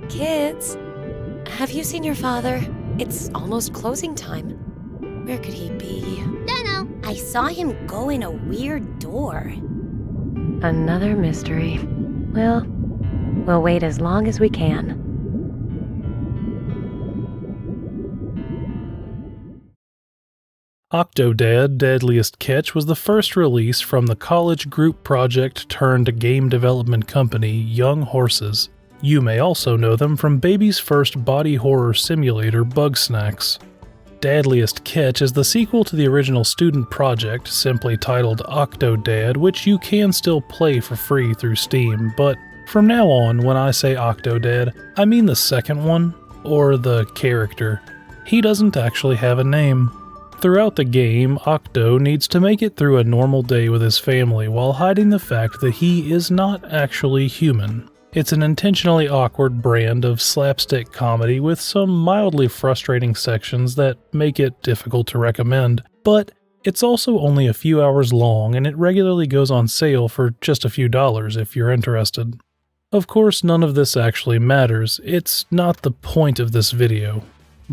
Kids, have you seen your father? It's almost closing time. Where could he be? Dunno. I saw him go in a weird door. Another mystery. Well, we'll wait as long as we can. Octodad, Deadliest Catch was the first release from the college group project turned game development company Young Horses. You may also know them from baby's first body horror simulator Bugsnax. Deadliest Catch is the sequel to the original student project, simply titled Octodad, which you can still play for free through Steam, but from now on, when I say Octodad, I mean the second one, or the character. He doesn't actually have a name. Throughout the game, Octo needs to make it through a normal day with his family while hiding the fact that he is not actually human. It's an intentionally awkward brand of slapstick comedy with some mildly frustrating sections that make it difficult to recommend, but it's also only a few hours long and it regularly goes on sale for just a few dollars if you're interested. Of course, none of this actually matters. It's not the point of this video.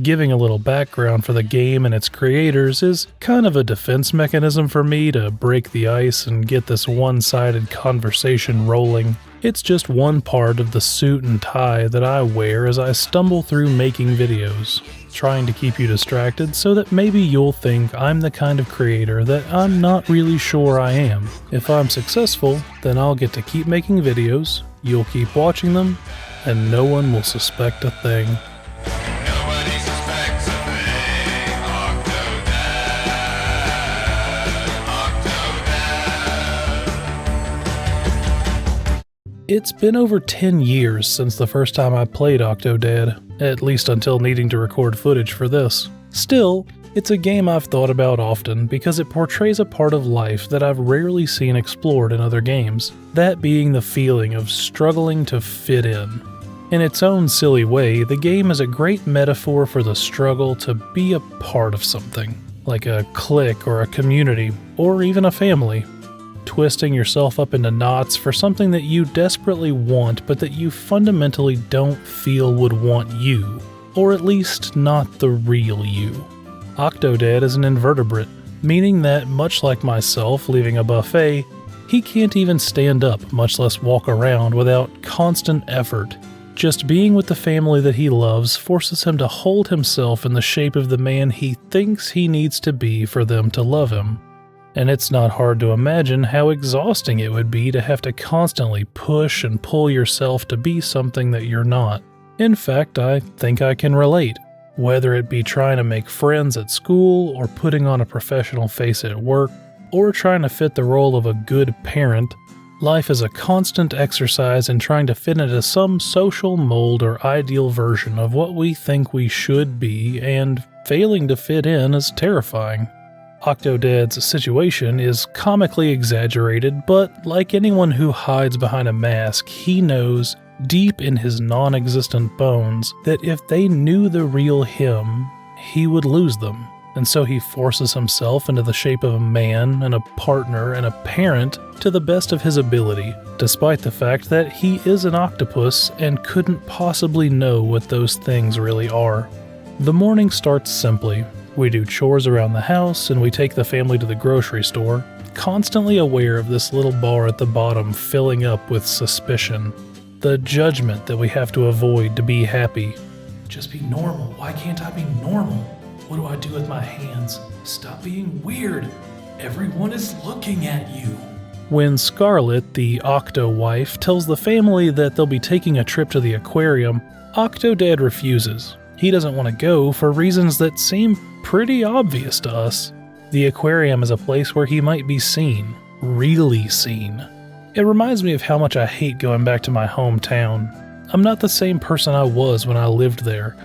Giving a little background for the game and its creators is kind of a defense mechanism for me to break the ice and get this one-sided conversation rolling. It's just one part of the suit and tie that I wear as I stumble through making videos, trying to keep you distracted so that maybe you'll think I'm the kind of creator that I'm not really sure I am. If I'm successful, then I'll get to keep making videos, you'll keep watching them, and no one will suspect a thing. It's been over 10 years since the first time I played Octodad, at least until needing to record footage for this. Still, it's a game I've thought about often because it portrays a part of life that I've rarely seen explored in other games, that being the feeling of struggling to fit in. In its own silly way, the game is a great metaphor for the struggle to be a part of something, like a clique or a community, or even a family. Twisting yourself up into knots for something that you desperately want but that you fundamentally don't feel would want you, or at least not the real you. Octodad is an invertebrate, meaning that, much like myself leaving a buffet, he can't even stand up, much less walk around, without constant effort. Just being with the family that he loves forces him to hold himself in the shape of the man he thinks he needs to be for them to love him. And it's not hard to imagine how exhausting it would be to have to constantly push and pull yourself to be something that you're not. In fact, I think I can relate. Whether it be trying to make friends at school, or putting on a professional face at work, or trying to fit the role of a good parent, life is a constant exercise in trying to fit into some social mold or ideal version of what we think we should be, and failing to fit in is terrifying. Octodad's situation is comically exaggerated, but like anyone who hides behind a mask, he knows, deep in his non-existent bones, that if they knew the real him, he would lose them. And so he forces himself into the shape of a man, and a partner, and a parent to the best of his ability, despite the fact that he is an octopus and couldn't possibly know what those things really are. The morning starts simply. We do chores around the house, and we take the family to the grocery store, constantly aware of this little bar at the bottom filling up with suspicion. The judgment that we have to avoid to be happy. Just be normal. Why can't I be normal? What do I do with my hands? Stop being weird. Everyone is looking at you. When Scarlet, the Octo wife, tells the family that they'll be taking a trip to the aquarium, Octodad refuses. He doesn't want to go for reasons that seem pretty obvious to us. The aquarium is a place where he might be seen. Really seen. It reminds me of how much I hate going back to my hometown. I'm not the same person I was when I lived there.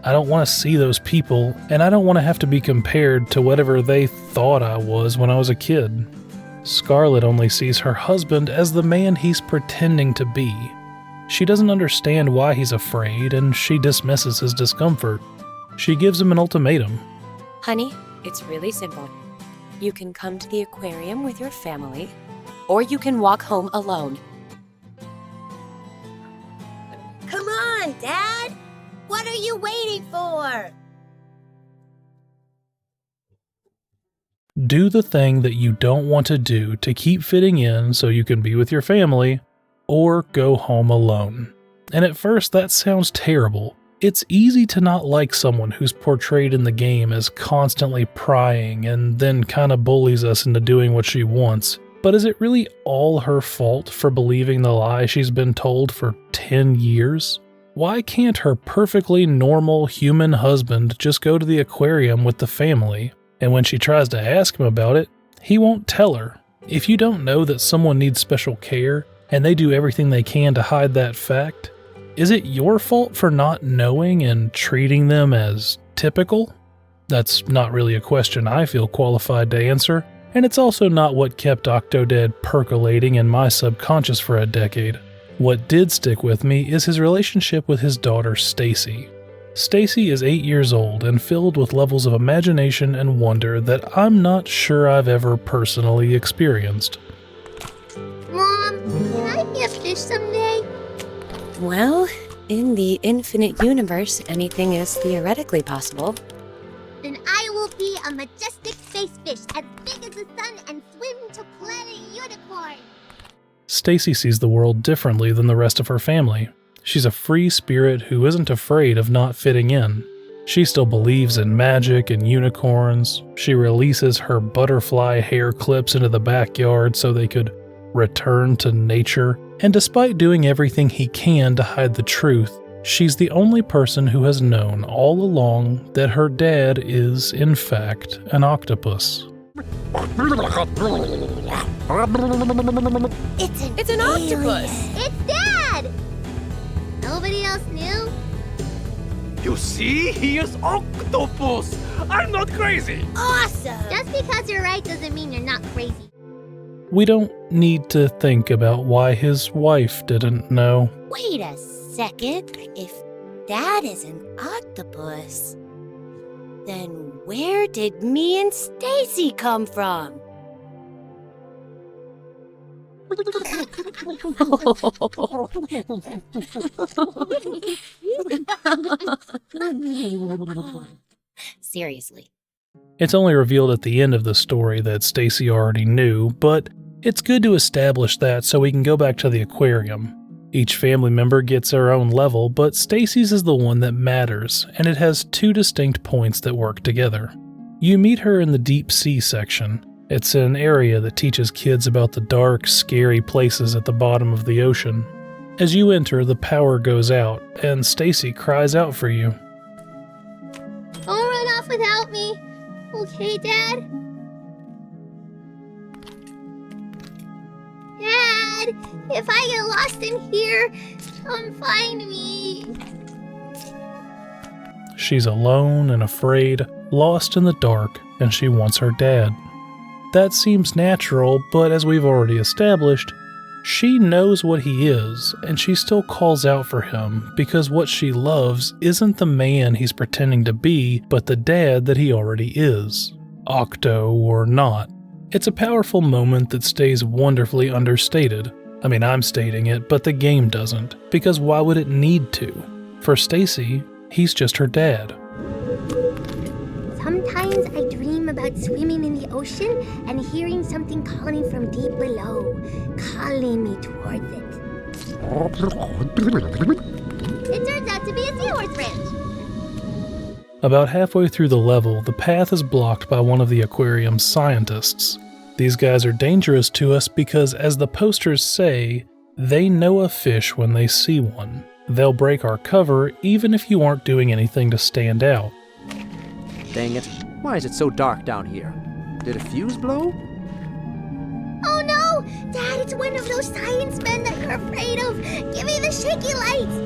I don't want to see those people, and I don't want to have to be compared to whatever they thought I was when I was a kid. Scarlet only sees her husband as the man he's pretending to be. She doesn't understand why he's afraid, and she dismisses his discomfort. She gives him an ultimatum. Honey, it's really simple. You can come to the aquarium with your family, or you can walk home alone. Come on! on, Dad! What are you waiting for? Do the thing that you don't want to do to keep fitting in so you can be with your family, or go home alone. And at first that sounds terrible. It's easy to not like someone who's portrayed in the game as constantly prying and then kinda bullies us into doing what she wants. But is it really all her fault for believing the lie she's been told for 10 years? Why can't her perfectly normal human husband just go to the aquarium with the family? And when she tries to ask him about it, he won't tell her. If you don't know that someone needs special care, and they do everything they can to hide that fact, is it your fault for not knowing and treating them as typical? That's not really a question I feel qualified to answer, and it's also not what kept Octodad percolating in my subconscious for a decade. What did stick with me is his relationship with his daughter Stacy. Stacy is 8 years old and filled with levels of imagination and wonder that I'm not sure I've ever personally experienced. Mom, can I be a fish someday? Well, in the infinite universe, anything is theoretically possible. Then I will be a majestic space fish as big as the sun and swim to planet Unicorn. Stacy sees the world differently than the rest of her family. She's a free spirit who isn't afraid of not fitting in. She still believes in magic and unicorns. She releases her butterfly hair clips into the backyard so they could return to nature. And despite doing everything he can to hide the truth, she's the only person who has known all along that her dad is, in fact, an octopus. It's an octopus! It's Dad! Nobody else knew? You see? He is octopus! I'm not crazy! Awesome! Just because you're right doesn't mean you're not crazy. We don't need to think about why his wife didn't know. Wait a second. If Dad is an octopus, then where did me and Stacy come from? Seriously. It's only revealed at the end of the story that Stacy already knew, but it's good to establish that so we can go back to the aquarium. Each family member gets their own level, but Stacy's is the one that matters, and it has two distinct points that work together. You meet her in the deep sea section. It's an area that teaches kids about the dark, scary places at the bottom of the ocean. As you enter, the power goes out, and Stacy cries out for you. Don't run off without me. Okay, Dad? Dad, if I get lost in here, come find me. She's alone and afraid, lost in the dark, and she wants her dad. That seems natural, but as we've already established, she knows what he is, and she still calls out for him because what she loves isn't the man he's pretending to be, but the dad that he already is, Octo or not. It's a powerful moment that stays wonderfully understated. I mean, I'm stating it, but the game doesn't, because why would it need to? For Stacy, he's just her dad. Sometimes I dream about swimming in the ocean and hearing something calling from deep below, calling me towards it. It turns out to be a seahorse branch. About halfway through the level, the path is blocked by one of the aquarium's scientists. These guys are dangerous to us because, as the posters say, they know a fish when they see one. They'll break our cover even if you aren't doing anything to stand out. Dang it. Why is it so dark down here? Did a fuse blow? Oh no! Dad, it's one of those science men that you're afraid of! Give me the shaky lights!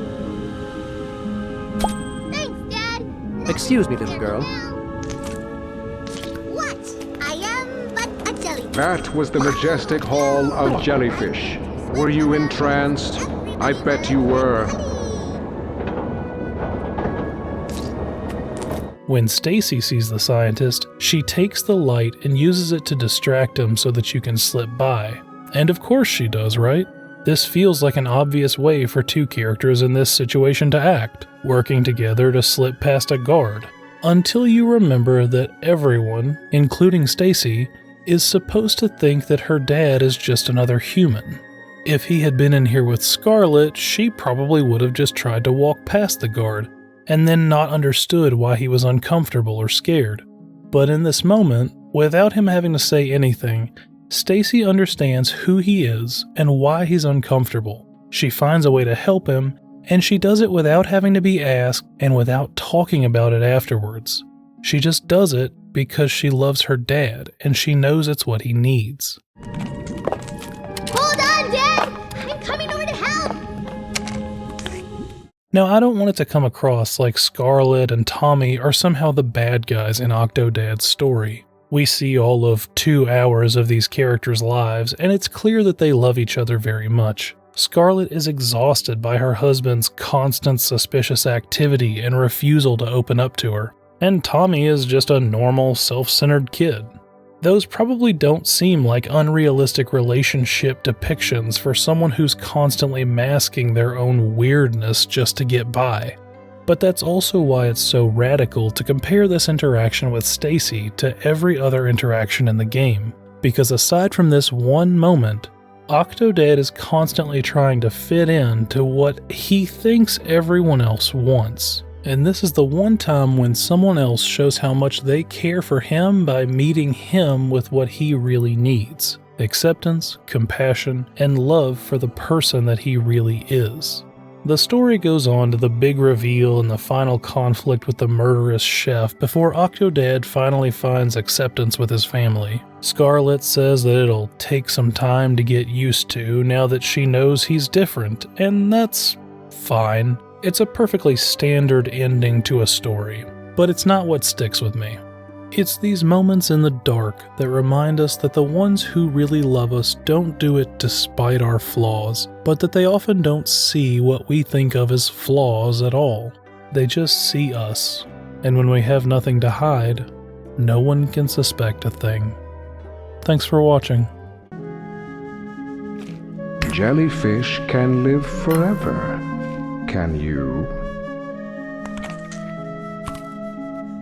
Thanks, Dad! Excuse me, little girl. What? I am but a jellyfish. That was the majestic hall of jellyfish. Were you entranced? I bet you were. When Stacy sees the scientist, she takes the light and uses it to distract him so that you can slip by. And of course she does, right? This feels like an obvious way for two characters in this situation to act, working together to slip past a guard, until you remember that everyone, including Stacy, is supposed to think that her dad is just another human. If he had been in here with Scarlet, she probably would have just tried to walk past the guard, and then not understood why he was uncomfortable or scared. But in this moment, without him having to say anything, Stacy understands who he is and why he's uncomfortable. She finds a way to help him, and she does it without having to be asked and without talking about it afterwards. She just does it because she loves her dad and she knows it's what he needs. Hold on, Dad! I'm coming over to help! Now, I don't want it to come across like Scarlet and Tommy are somehow the bad guys in Octodad's story. We see all of 2 hours of these characters' lives, and it's clear that they love each other very much. Scarlet is exhausted by her husband's constant suspicious activity and refusal to open up to her, and Tommy is just a normal, self-centered kid. Those probably don't seem like unrealistic relationship depictions for someone who's constantly masking their own weirdness just to get by. But that's also why it's so radical to compare this interaction with Stacy to every other interaction in the game, because aside from this one moment, Octodad is constantly trying to fit in to what he thinks everyone else wants. And this is the one time when someone else shows how much they care for him by meeting him with what he really needs: acceptance, compassion, and love for the person that he really is. The story goes on to the big reveal and the final conflict with the murderous chef before Octodad finally finds acceptance with his family. Scarlet says that it'll take some time to get used to now that she knows he's different, and that's fine. It's a perfectly standard ending to a story, but it's not what sticks with me. It's these moments in the dark that remind us that the ones who really love us don't do it despite our flaws, but that they often don't see what we think of as flaws at all. They just see us, and when we have nothing to hide, no one can suspect a thing. Thanks for watching. Jellyfish can live forever. Can you?